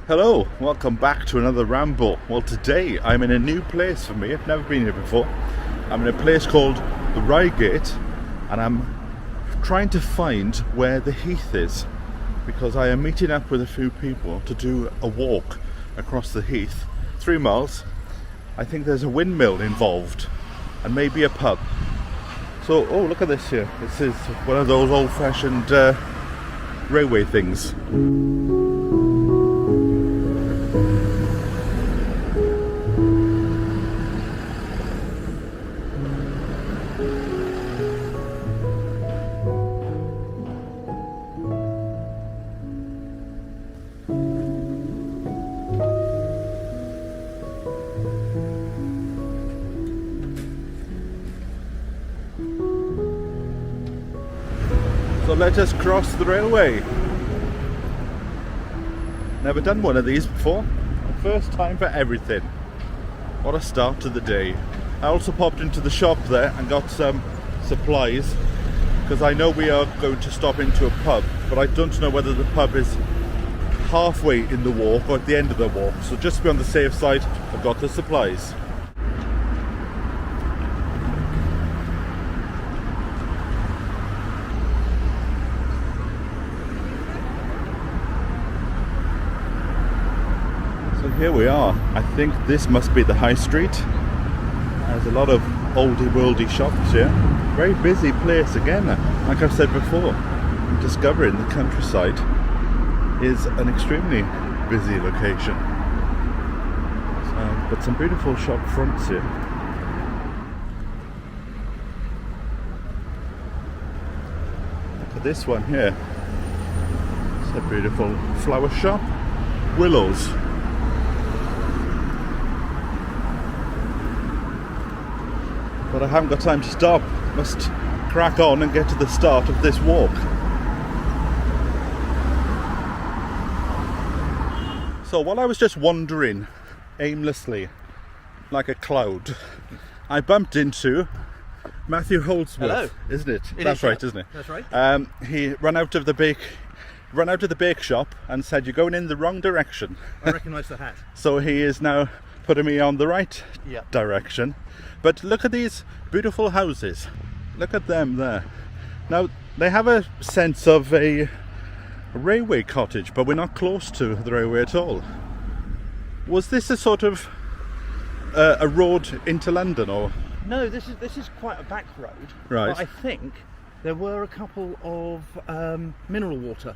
Hello, welcome back to another ramble. Well, today I'm in a new place for me. I've never been here before. I'm in a place called the Reigate, and I'm trying to find where the heath is, because I am meeting up with a few people to do a walk across the heath, 3 miles. I think there's a windmill involved and maybe a pub. So, oh, look at this here. This is one of those old-fashioned railway things. So let us cross the railway. Never done one of these before. First time for everything. What a start to the day. I also popped into the shop there and got some supplies, because I know we are going to stop into a pub, but I don't know whether the pub is halfway in the walk or at the end of the walk. So just to be on the safe side, I've got the supplies. Here we are. I think this must be the high street. There's a lot of oldie worldy shops here. Very busy place again. Like I've said before, discovering the countryside is an extremely busy location. But some beautiful shop fronts here. Look at this one here. It's a beautiful flower shop. Willows. But I haven't got time to stop. Must crack on and get to the start of this walk. So while I was just wandering aimlessly like a cloud, I bumped into Matthew Holdsworth. Hello. Isn't it? That's right, isn't it? That's right. He ran out of the bake shop and said, "You're going in the wrong direction." I recognise the hat. So he is now putting me on the right Yep. direction. But look at these beautiful houses. Look at them there. Now, they have a sense of a railway cottage, but we're not close to the railway at all. Was this a sort of a road into London, or? No, this is quite a back road. Right. But I think there were a couple of mineral water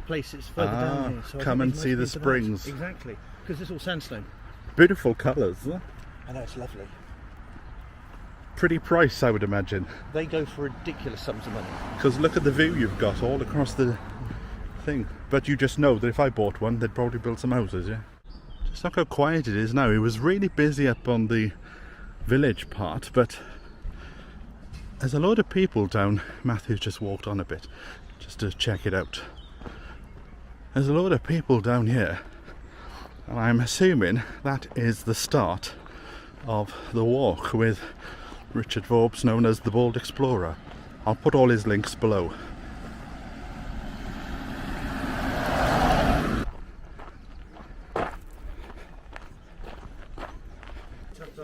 places further down here. So I come think and these see must the be for that. springs. Exactly, because it's all sandstone. Beautiful colours. Huh? I know, it's lovely. Pretty price, I would imagine. They go for ridiculous sums of money. Because look at the view you've got all across the thing. But you just know that if I bought one, they'd probably build some houses, yeah? Just look how quiet it is now. It was really busy up on the village part, but there's a load of people down. Matthew's just walked on a bit just to check it out. There's a load of people down here, and I'm assuming that is the start of the walk with Richard Forbes, known as the Bold Explorer. I'll put all his links below.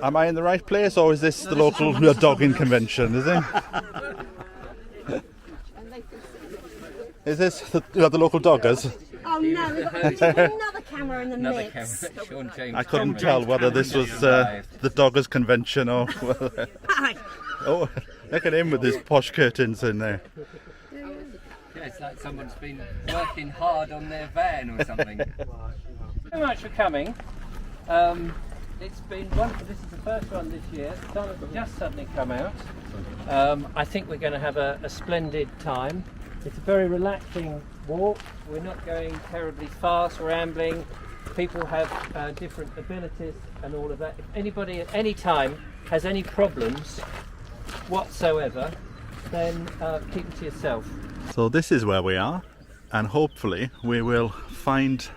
Am I in the right place, or is this the local dogging convention, is it? Is this the local doggers? Oh no, we've got another camera in the mix. Sean James. I couldn't tell whether this was the doggers convention or whether... Hi. Oh, look at him with his posh curtains in there. Yeah, it's like someone's been working hard on their van or something. Thank you very much for coming. It's been this is the first one this year. The sun has just suddenly come out. I think we're going to have a splendid time. It's a very relaxing walk. We're not going terribly fast, rambling. People have different abilities and all of that. If anybody at any time has any problems whatsoever, then keep it to yourself. So this is where we are, and hopefully we will find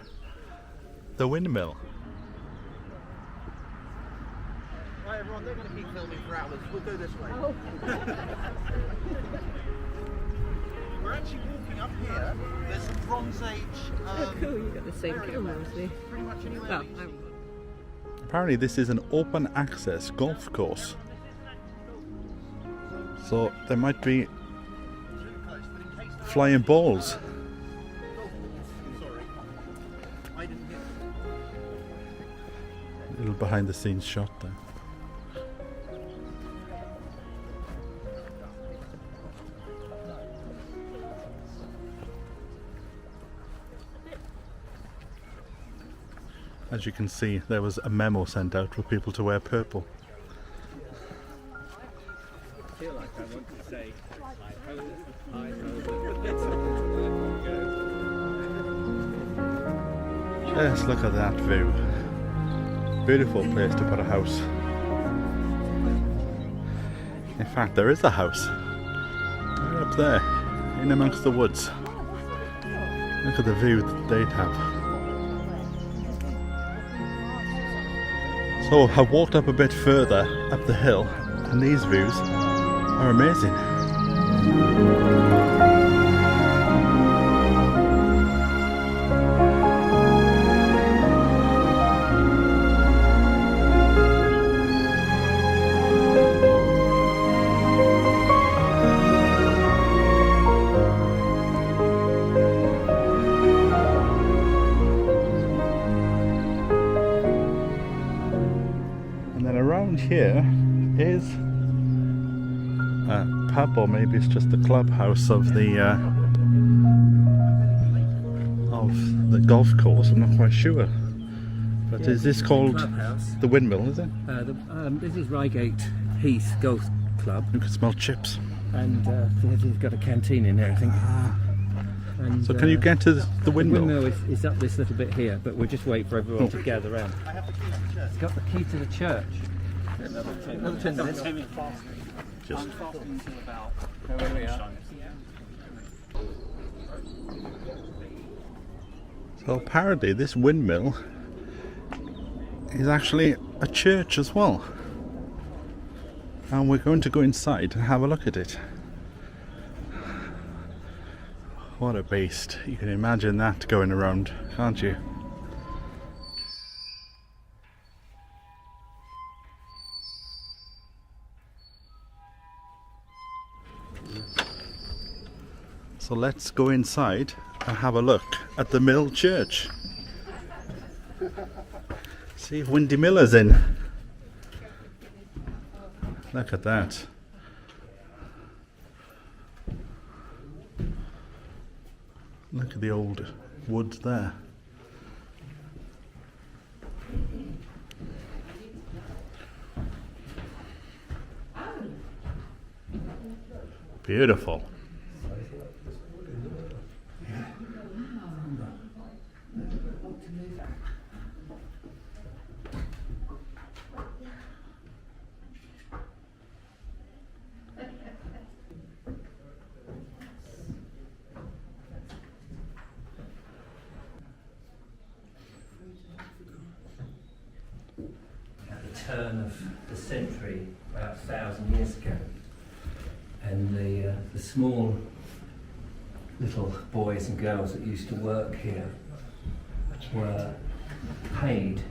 the windmill. Right, everyone, they're going to keep filming for hours. We'll go this way. We're actually walking up here. There's some Bronze Age. Oh, cool, you got the same camera as me. Pretty much anywhere. Well, Apparently this is an open access golf course. So there might be flying balls. I didn't get. A little behind the scenes shot there. As you can see, there was a memo sent out for people to wear purple. I feel like I want to say, Just look at that view. Beautiful place to put a house. In fact, there is a house. Right up there, in amongst the woods. Look at the view that they'd have. So I've walked up a bit further up the hill, and these views are amazing. Here is a pub, or maybe it's just the clubhouse of the golf course. I'm not quite sure, but is this called the Windmill? Is it? This is Reigate Heath Golf Club, You can smell chips. and they've got a canteen in there, I think. And, So can you get to the Windmill? The windmill is up this little bit here, but we'll just wait for everyone to gather round. It's got the key to the church. Another 10 minutes. Just so apparently this windmill is actually a church as well, and we're going to go inside and have a look at it. What a beast. You can imagine that going around, can't you? So let's go inside and have a look at the Mill Church. See if Windy Miller's in. Look at that. Look at the old wood there. Beautiful. Turn of the century, about 1,000 years ago, and the small little boys and girls that used to work here were paid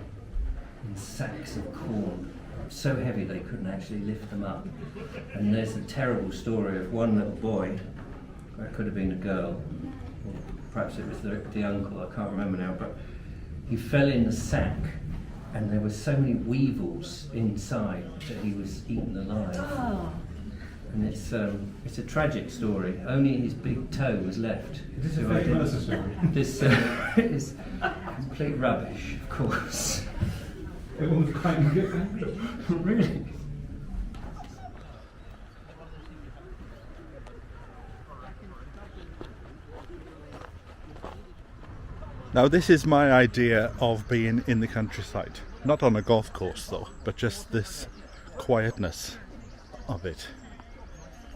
in sacks of corn, so heavy they couldn't actually lift them up. And there's a terrible story of one little boy, or it could have been a girl, or perhaps it was the uncle, I can't remember now, but he fell in the sack, and there were so many weevils inside that he was eaten alive. Oh. And it's a tragic story. Only his big toe was left. Is this a fake murder story? This is complete rubbish, of course. It was quite good. Really? Now this is my idea of being in the countryside. Not on a golf course though, but just this quietness of it.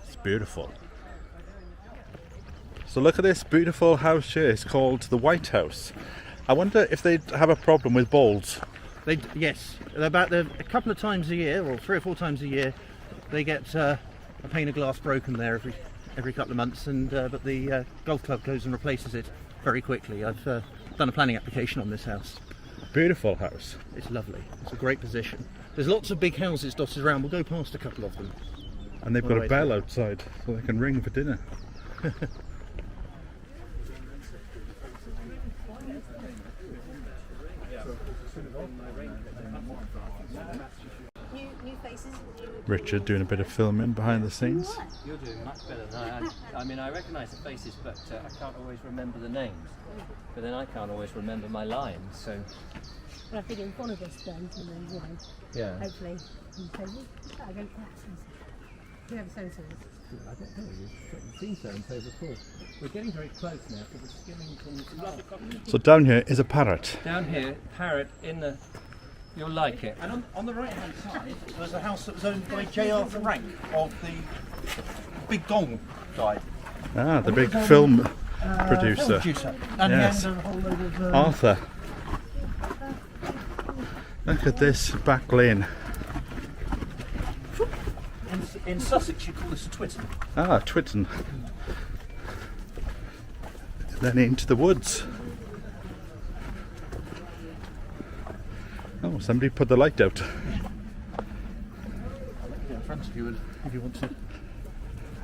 It's beautiful. So look at this beautiful house here. It's called the White House. I wonder if they'd have a problem with balls. Yes, about a couple of times a year, or 3 or 4 times a year, they get a pane of glass broken there every couple of months, and but the golf club goes and replaces it very quickly. I've done a planning application on this house. Beautiful house. It's lovely. It's a great position. There's lots of big houses dotted around. We'll go past a couple of them. And they've got a bell outside so they can ring for dinner. New faces. Richard doing a bit of filming behind the scenes. You're doing much better than I mean, I recognise the faces, but I can't always remember the names. But then I can't always remember my lines, so... Well, I think in one of us then, and then, you know, Yeah. hopefully, you say, well, I don't you have so-and-so. I don't know, you've seen so-and-so before. We're getting very close now, because we're skimming from... So down here is a parrot. Down here, parrot in the... You'll like it. And on the right hand side, there's a house that was owned by J. Arthur Rank of the Big Gong guy. Ah, the big film producer. And Yes. he owned a whole load of... Arthur. Look at this back lane. in Sussex, you call this a Twitten. Ah, Twitten. Then into the woods. Oh, somebody put the light out. In front of you, if you want to.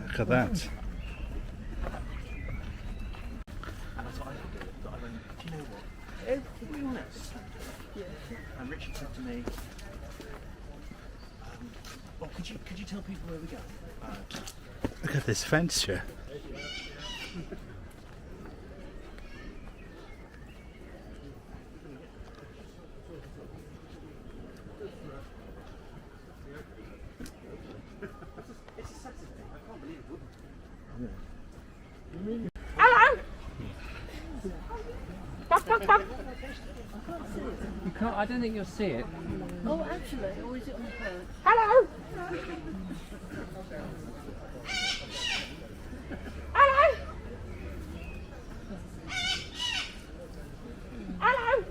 Look at that. And that's what I could do. But I went, do you know what? To be honest. And Richard said to me, well, could you tell people where we're going? Look at this fence here. Hello! Duck, duck, duck. You can't, I don't think you'll see it. Oh, actually, or is it on the perch? Hello! Hello! Hello!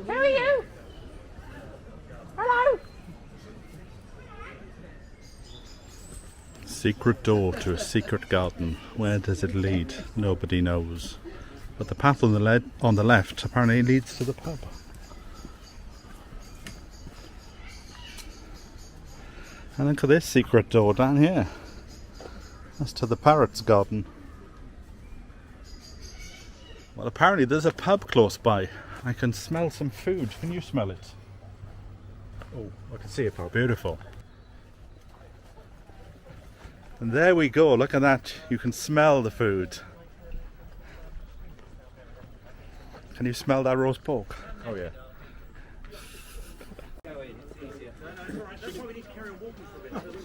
Who are you? Hello! Secret door to a secret garden. Where does it lead? Nobody knows. But the path on the left apparently leads to the pub. And look at this secret door down here. That's to the parrot's garden. Well, apparently there's a pub close by. I can smell some food. Can you smell it? Oh, I can see it. Oh, beautiful. And there we go. Look at that. You can smell the food. Can you smell that roast pork? Oh yeah.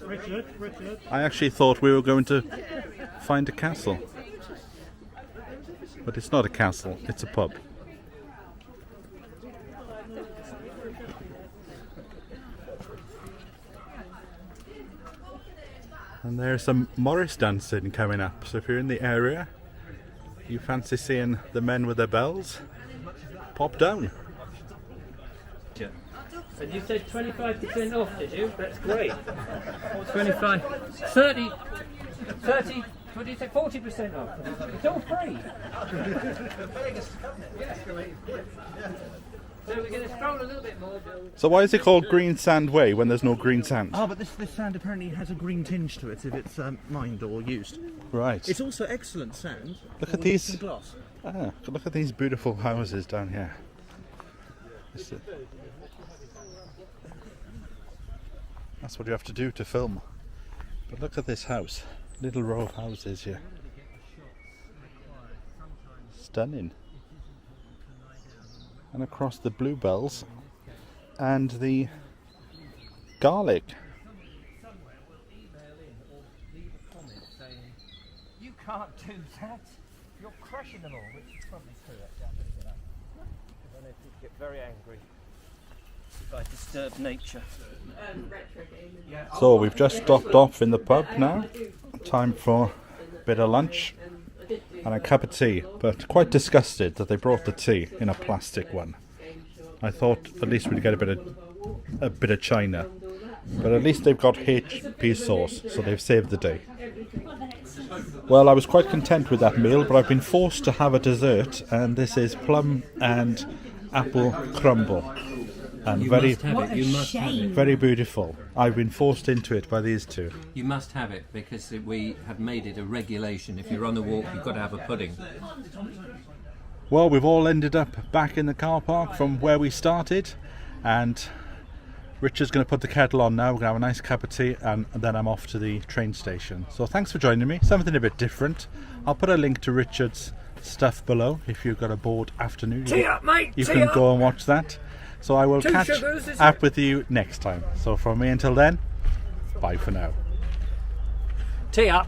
Richard. I actually thought we were going to find a castle. But it's not a castle, it's a pub. And there's some Morris dancing coming up. So if you're in the area, you fancy seeing the men with their bells, pop down. And you said 25% off, did you? That's great. 25, 30, what did you say? 40% off. It's all free. So we're going to stroll a little bit more. So why is it called Green Sand Way when there's no green sand? Oh, but this sand apparently has a green tinge to it if it's mined or used. Right. It's also excellent sand. Look at or these. used in glass. Ah, look at these beautiful houses down here. That's what you have to do to film. But look at this house. Little row of houses here. Stunning. And across the bluebells and the garlic. You can't do that. You're crushing them all, which is probably true. I don't know if you get very angry if I disturb nature. So we've just stopped off in the pub now. Time for a bit of lunch and a cup of tea, but quite disgusted that they brought the tea in a plastic one. I thought at least we'd get a bit of china But at least they've got HP sauce, so they've saved the day. Well, I was quite content with that meal, but I've been forced to have a dessert, and this is plum and apple crumble. And You very, must have it. You must have it. very beautiful. I've been forced into it by these two. You must have it because we have made it a regulation. If you're on the walk, you've got to have a pudding. Well, we've all ended up back in the car park from where we started, and Richard's going to put the kettle on now. We're going to have a nice cup of tea, and then I'm off to the train station. So thanks for joining me. Something a bit different. I'll put a link to Richard's stuff below if you've got a bored afternoon. Tea up, mate! You Tea can up. go and watch that. So I will Two catch sugars, is up it? with you next time. So from me until then, bye for now. Tea up.